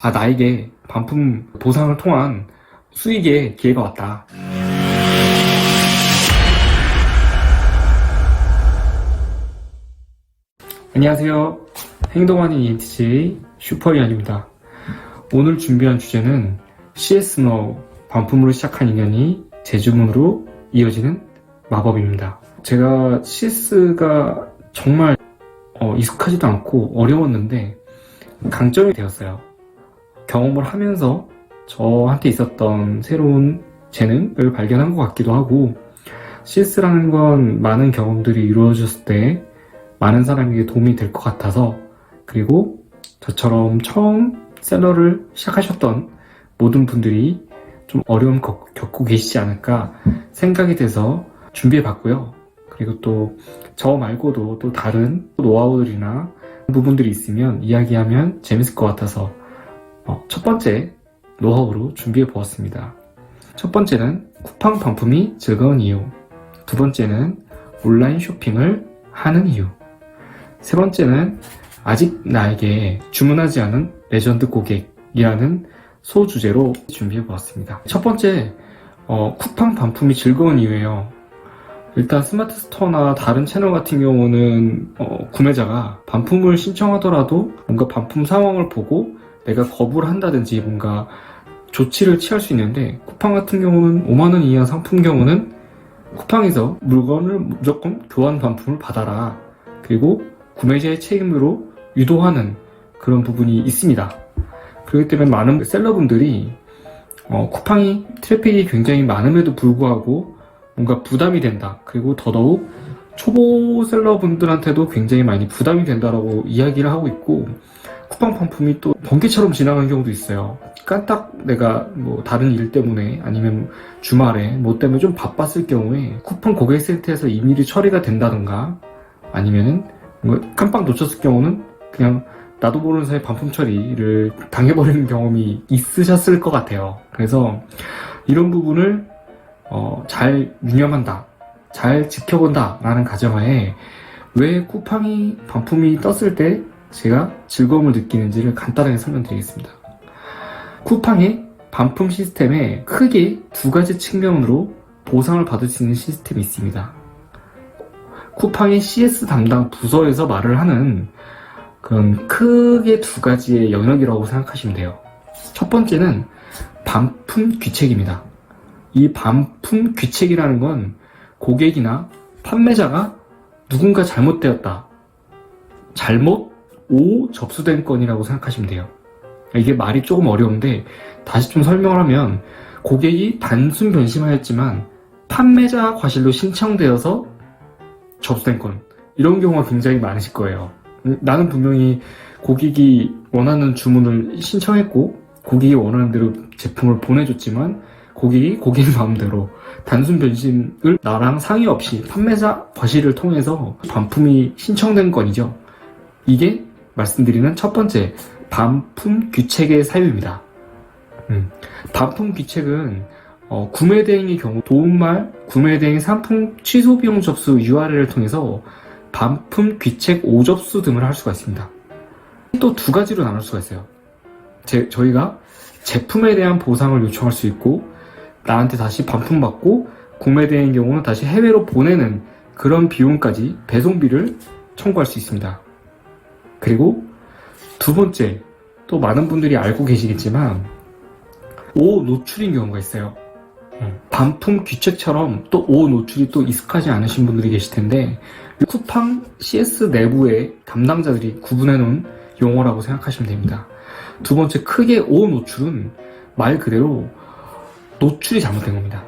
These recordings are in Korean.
나에게 반품 보상을 통한 수익의 기회가 왔다. 안녕하세요. 행동하는 ENTJ 슈퍼이안입니다. 오늘 준비한 주제는 CS NO 반품으로 시작한 인연이 재주문으로 이어지는 마법입니다. 제가 CS가 정말 익숙하지도 않고 어려웠는데 강점이 되었어요. 경험을 하면서 저한테 있었던 새로운 재능을 발견한 것 같기도 하고, CS라는 건 많은 경험들이 이루어졌을 때 많은 사람에게 도움이 될 것 같아서, 그리고 저처럼 처음 셀러를 시작하셨던 모든 분들이 좀 어려움 겪고 계시지 않을까 생각이 돼서 준비해봤고요. 그리고 또 저 말고도 또 다른 노하우들이나 부분들이 있으면 이야기하면 재밌을 것 같아서 첫 번째 노하우로 준비해 보았습니다. 첫 번째는 쿠팡 반품이 즐거운 이유, 두 번째는 온라인 쇼핑을 하는 이유, 세 번째는 아직 나에게 주문하지 않은 레전드 고객이라는 소주제로 준비해 보았습니다. 첫 번째, 쿠팡 반품이 즐거운 이유예요. 일단 스마트 스토어나 다른 채널 같은 경우는 구매자가 반품을 신청하더라도 뭔가 반품 상황을 보고 내가 거부를 한다든지 뭔가 조치를 취할 수 있는데, 쿠팡 같은 경우는 5만원 이하 상품 경우는 쿠팡에서 물건을 무조건 교환 반품을 받아라, 그리고 구매자의 책임으로 유도하는 그런 부분이 있습니다. 그렇기 때문에 많은 셀러분들이 쿠팡이 트래픽이 굉장히 많음에도 불구하고 뭔가 부담이 된다, 그리고 더더욱 초보 셀러분들한테도 굉장히 많이 부담이 된다라고 이야기를 하고 있고, 쿠팡 반품이 또 번개처럼 지나가는 경우도 있어요. 깜딱 내가 다른 일 때문에 아니면 주말에 때문에 좀 바빴을 경우에 쿠팡 고객 센터에서 임의로 처리가 된다던가, 아니면은 깜빡 놓쳤을 경우는 그냥 나도 모르는 사이에 반품 처리를 당해버리는 경험이 있으셨을 것 같아요. 그래서 이런 부분을 잘 유념한다, 잘 지켜본다 라는 가정하에 왜 쿠팡이 반품이 떴을 때 제가 즐거움을 느끼는지를 간단하게 설명드리겠습니다. 쿠팡의 반품 시스템에 크게 두 가지 측면으로 보상을 받을 수 있는 시스템이 있습니다. 쿠팡의 CS 담당 부서에서 말을 하는 그런 크게 두 가지의 영역이라고 생각하시면 돼요. 첫 번째는 반품 귀책입니다. 이 반품 귀책이라는 건 고객이나 판매자가 누군가 잘못되었다, 잘못 접수된 건이라고 생각하시면 돼요. 이게 말이 조금 어려운데 다시 좀 설명을 하면, 고객이 단순 변심하였지만 판매자 과실로 신청되어서 접수된 건, 이런 경우가 굉장히 많으실 거예요. 나는 분명히 고객이 원하는 주문을 신청했고 고객이 원하는 대로 제품을 보내줬지만 고객이 고객 마음대로 단순 변심을 나랑 상의 없이 판매자 과실을 통해서 반품이 신청된 건이죠. 이게 말씀드리는 첫 번째 반품 귀책의 사유입니다. 반품 귀책은 구매 대행의 경우 도움말 구매 대행 상품 취소 비용 접수 URL을 통해서 반품 귀책 5접수 등을 할 수가 있습니다. 또 두 가지로 나눌 수가 있어요. 저희가 제품에 대한 보상을 요청할 수 있고, 나한테 다시 반품받고 구매 대행의 경우는 다시 해외로 보내는 그런 비용까지 배송비를 청구할 수 있습니다. 그리고 두 번째, 또 많은 분들이 알고 계시겠지만 노출인 경우가 있어요. 반품 귀책처럼 또 노출이 또 익숙하지 않으신 분들이 계실 텐데, 쿠팡 CS 내부의 담당자들이 구분해 놓은 용어라고 생각하시면 됩니다. 두 번째 크게 노출은 말 그대로 노출이 잘못된 겁니다.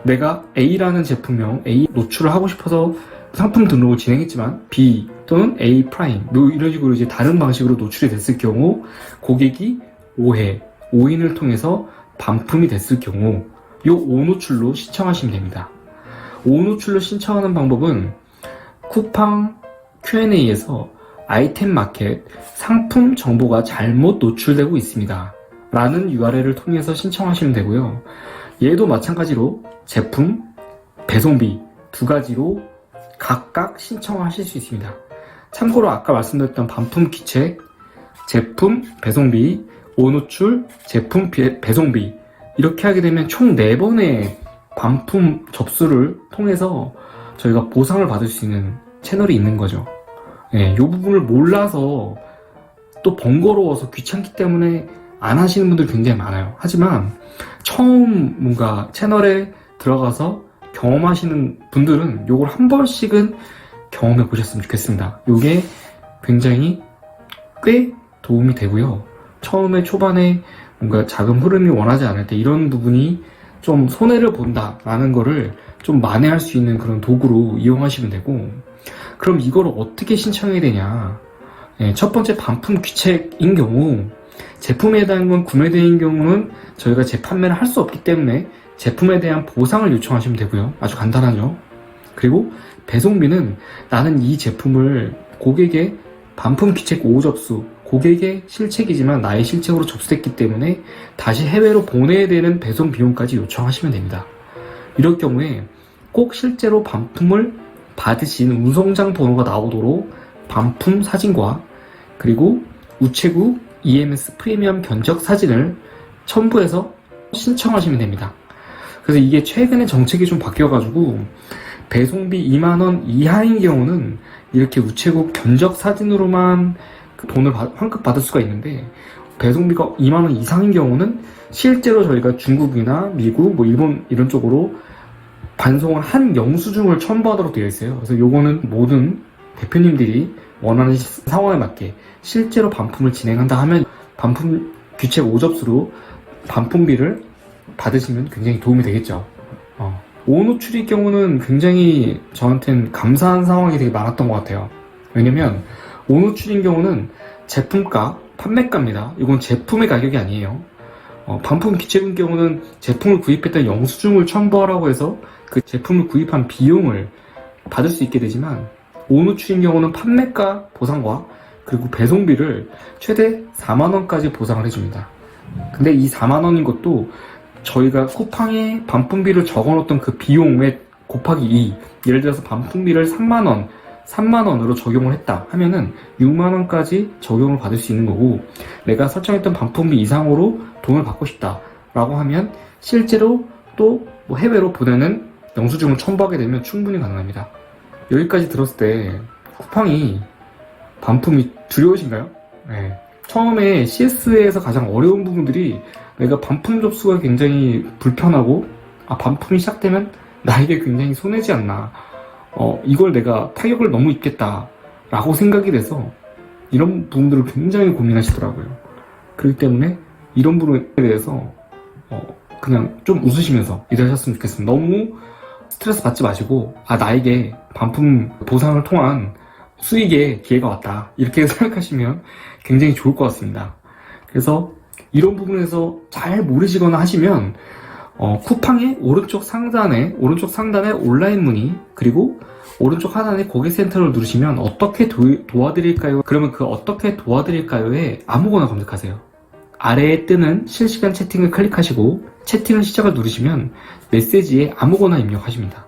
내가 A라는 제품명 A 노출을 하고 싶어서 상품 등록을 진행했지만 B 또는 A 프라임 이런 식으로 이제 다른 방식으로 노출이 됐을 경우, 고객이 오인을 통해서 반품이 됐을 경우 이 오노출로 신청하시면 됩니다. 오노출로 신청하는 방법은 쿠팡 Q&A에서 아이템 마켓 상품 정보가 잘못 노출되고 있습니다 라는 URL을 통해서 신청하시면 되고요. 얘도 마찬가지로 제품, 배송비 두 가지로 각각 신청하실 수 있습니다. 참고로 아까 말씀드렸던 반품 귀책, 제품, 배송비 오노출, 제품 배송비 이렇게 하게 되면 총 4번의 반품 접수를 통해서 저희가 보상을 받을 수 있는 채널이 있는 거죠. 이 부분을 몰라서 또 번거로워서 귀찮기 때문에 안 하시는 분들 굉장히 많아요. 하지만 처음 뭔가 채널에 들어가서 경험하시는 분들은 요걸 한 번씩은 경험해 보셨으면 좋겠습니다. 요게 굉장히 꽤 도움이 되고요. 처음에 초반에 뭔가 자금 흐름이 원하지 않을 때 이런 부분이 좀 손해를 본다라는 거를 좀 만회할 수 있는 그런 도구로 이용하시면 되고, 그럼 이걸 어떻게 신청해야 되냐. 첫 번째 반품 귀책인 경우, 제품에 대한 건 구매대행인 경우는 저희가 재판매를 할 수 없기 때문에 제품에 대한 보상을 요청하시면 되고요. 아주 간단하죠. 그리고 배송비는 나는 이 제품을 고객의 반품 귀책 5접수, 고객의 실책이지만 나의 실책으로 접수됐기 때문에 다시 해외로 보내야 되는 배송 비용까지 요청하시면 됩니다. 이럴 경우에 꼭 실제로 반품을 받으신 운송장 번호가 나오도록 반품 사진과 그리고 우체국 EMS 프리미엄 견적 사진을 첨부해서 신청하시면 됩니다. 그래서 이게 최근에 정책이 좀 바뀌어가지고 배송비 2만원 이하인 경우는 이렇게 우체국 견적 사진으로만 돈을 환급받을 수가 있는데, 배송비가 2만원 이상인 경우는 실제로 저희가 중국이나 미국, 일본 이런 쪽으로 반송을 한 영수증을 첨부하도록 되어 있어요. 그래서 요거는 모든 대표님들이 원하는 상황에 맞게 실제로 반품을 진행한다 하면 반품 귀책 5접수로 반품비를 받으시면 굉장히 도움이 되겠죠. 오노출의 경우는 굉장히 저한테는 감사한 상황이 되게 많았던 것 같아요. 왜냐면 오노출인 경우는 제품가, 판매가입니다. 이건 제품의 가격이 아니에요. 반품 귀책인 경우는 제품을 구입했던 영수증을 첨부하라고 해서 그 제품을 구입한 비용을 받을 수 있게 되지만, 오노출인 경우는 판매가 보상과 그리고 배송비를 최대 4만원까지 보상을 해줍니다. 근데 이 4만원인 것도 저희가 쿠팡에 반품비를 적어놓던 그 비용에 곱하기 2, 예를 들어서 반품비를 3만원으로 적용을 했다 하면은 6만원까지 적용을 받을 수 있는 거고, 내가 설정했던 반품비 이상으로 돈을 받고 싶다 라고 하면 실제로 또 해외로 보내는 영수증을 첨부하게 되면 충분히 가능합니다. 여기까지 들었을 때 쿠팡이 반품이 두려우신가요? 네. 처음에 CS에서 가장 어려운 부분들이 내가 반품 접수가 굉장히 불편하고, 반품이 시작되면 나에게 굉장히 손해지 않나, 이걸 내가 타격을 너무 입겠다 라고 생각이 돼서 이런 부분들을 굉장히 고민하시더라고요. 그렇기 때문에 이런 부분에 대해서 그냥 좀 웃으시면서 일하셨으면 좋겠습니다. 너무 스트레스 받지 마시고, 나에게 반품 보상을 통한 수익의 기회가 왔다 이렇게 생각하시면 굉장히 좋을 것 같습니다. 그래서 이런 부분에서 잘 모르시거나 하시면 쿠팡의 오른쪽 상단에 온라인 문의, 그리고 오른쪽 하단에 고객센터를 누르시면 어떻게 도와드릴까요? 그러면 그 어떻게 도와드릴까요에 아무거나 검색하세요. 아래에 뜨는 실시간 채팅을 클릭하시고 채팅을 시작을 누르시면 메시지에 아무거나 입력하십니다.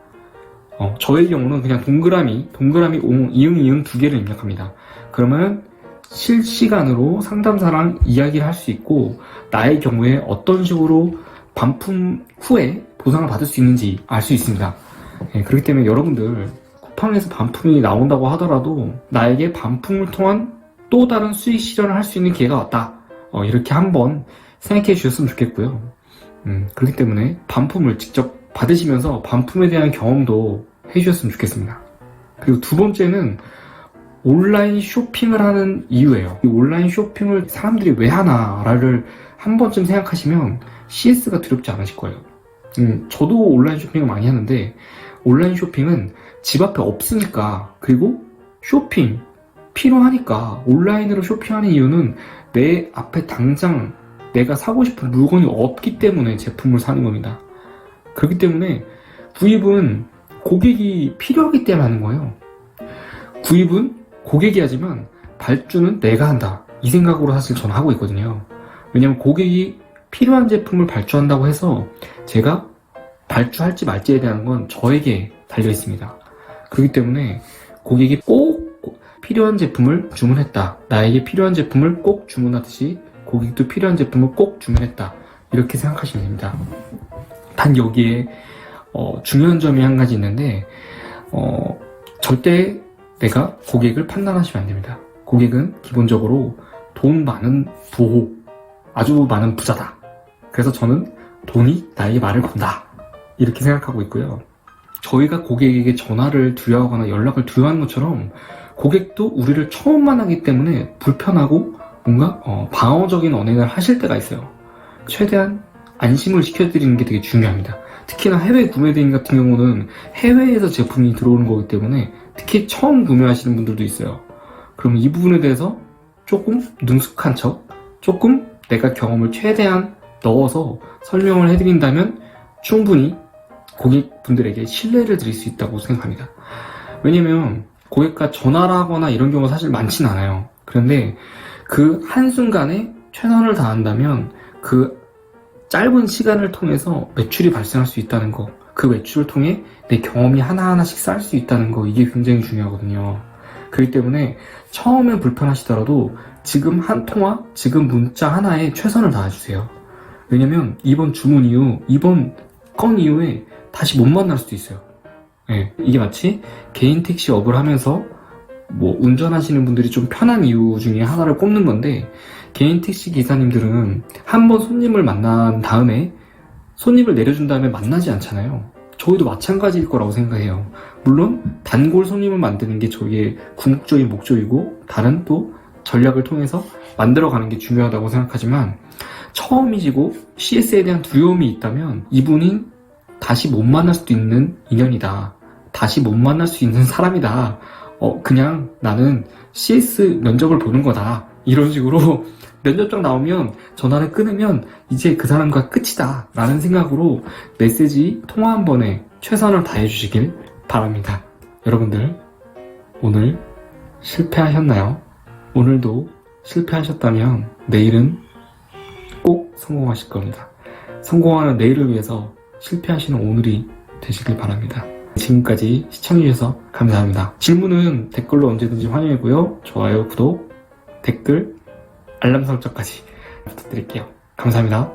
저의 경우는 그냥 동그라미 이응 두 개를 입력합니다. 그러면 실시간으로 상담사랑 이야기를 할 수 있고, 나의 경우에 어떤 식으로 반품 후에 보상을 받을 수 있는지 알 수 있습니다. 그렇기 때문에 여러분들 쿠팡에서 반품이 나온다고 하더라도 나에게 반품을 통한 또 다른 수익 실현을 할 수 있는 기회가 왔다, 이렇게 한번 생각해 주셨으면 좋겠고요. 그렇기 때문에 반품을 직접 받으시면서 반품에 대한 경험도 해주셨으면 좋겠습니다. 그리고 두 번째는 온라인 쇼핑을 하는 이유예요. 이 온라인 쇼핑을 사람들이 왜 하나를 한 번쯤 생각하시면 CS가 두렵지 않으실 거예요. 저도 온라인 쇼핑을 많이 하는데, 온라인 쇼핑은 집 앞에 없으니까, 그리고 쇼핑 필요하니까 온라인으로 쇼핑하는 이유는 내 앞에 당장 내가 사고 싶은 물건이 없기 때문에 제품을 사는 겁니다. 그렇기 때문에 구입은 고객이 필요하기 때문에 하는 거예요. 구입은 고객이 하지만 발주는 내가 한다, 이 생각으로 사실 저는 하고 있거든요. 왜냐면 고객이 필요한 제품을 발주한다고 해서 제가 발주할지 말지에 대한 건 저에게 달려 있습니다. 그렇기 때문에 고객이 꼭 필요한 제품을 주문했다, 나에게 필요한 제품을 꼭 주문하듯이 고객도 필요한 제품을 꼭 주문했다. 이렇게 생각하시면 됩니다. 단 여기에 중요한 점이 한 가지 있는데 절대 내가 고객을 판단하시면 안 됩니다. 고객은 기본적으로 돈 많은 부호, 아주 많은 부자다. 그래서 저는 돈이 나에게 말을 건다. 이렇게 생각하고 있고요. 저희가 고객에게 전화를 두려워하거나 연락을 두려워하는 것처럼 고객도 우리를 처음 만나기 때문에 불편하고 뭔가 방어적인 언행을 하실 때가 있어요. 최대한 안심을 시켜드리는 게 되게 중요합니다. 특히나 해외 구매 대행 같은 경우는 해외에서 제품이 들어오는 거기 때문에 특히 처음 구매하시는 분들도 있어요. 그럼 이 부분에 대해서 조금 능숙한 척, 조금 내가 경험을 최대한 넣어서 설명을 해드린다면 충분히 고객분들에게 신뢰를 드릴 수 있다고 생각합니다. 왜냐면 고객과 전화를 하거나 이런 경우가 사실 많진 않아요. 그런데 그 한순간에 최선을 다한다면 그 짧은 시간을 통해서 매출이 발생할 수 있다는 거, 그 매출을 통해 내 경험이 하나하나씩 쌓일 수 있다는 거, 이게 굉장히 중요하거든요. 그렇기 때문에 처음엔 불편하시더라도 지금 한 통화, 지금 문자 하나에 최선을 다해주세요. 왜냐면 이번 주문 이후, 이번 건 이후에 다시 못 만날 수도 있어요. 네, 이게 마치 개인 택시 업을 하면서 운전하시는 분들이 좀 편한 이유 중에 하나를 꼽는 건데, 개인 택시 기사님들은 한번 손님을 만난 다음에 손님을 내려준 다음에 만나지 않잖아요. 저희도 마찬가지일 거라고 생각해요. 물론 단골 손님을 만드는 게 저희의 궁극적인 목적이고 다른 또 전략을 통해서 만들어가는 게 중요하다고 생각하지만, 처음이시고 CS에 대한 두려움이 있다면 이분이 다시 못 만날 수도 있는 인연이다. 다시 못 만날 수 있는 사람이다. 그냥 나는 CS 면접을 보는 거다. 이런 식으로 면접장 나오면 전화를 끊으면 이제 그 사람과 끝이다 라는 생각으로 메시지 통화 한 번에 최선을 다해 주시길 바랍니다. 여러분들, 오늘 실패하셨나요? 오늘도 실패하셨다면 내일은 꼭 성공하실 겁니다. 성공하는 내일을 위해서 실패하시는 오늘이 되시길 바랍니다. 지금까지 시청해주셔서 감사합니다. 질문은 댓글로 언제든지 환영이고요. 좋아요, 구독, 댓글, 알람 설정까지 부탁드릴게요. 감사합니다.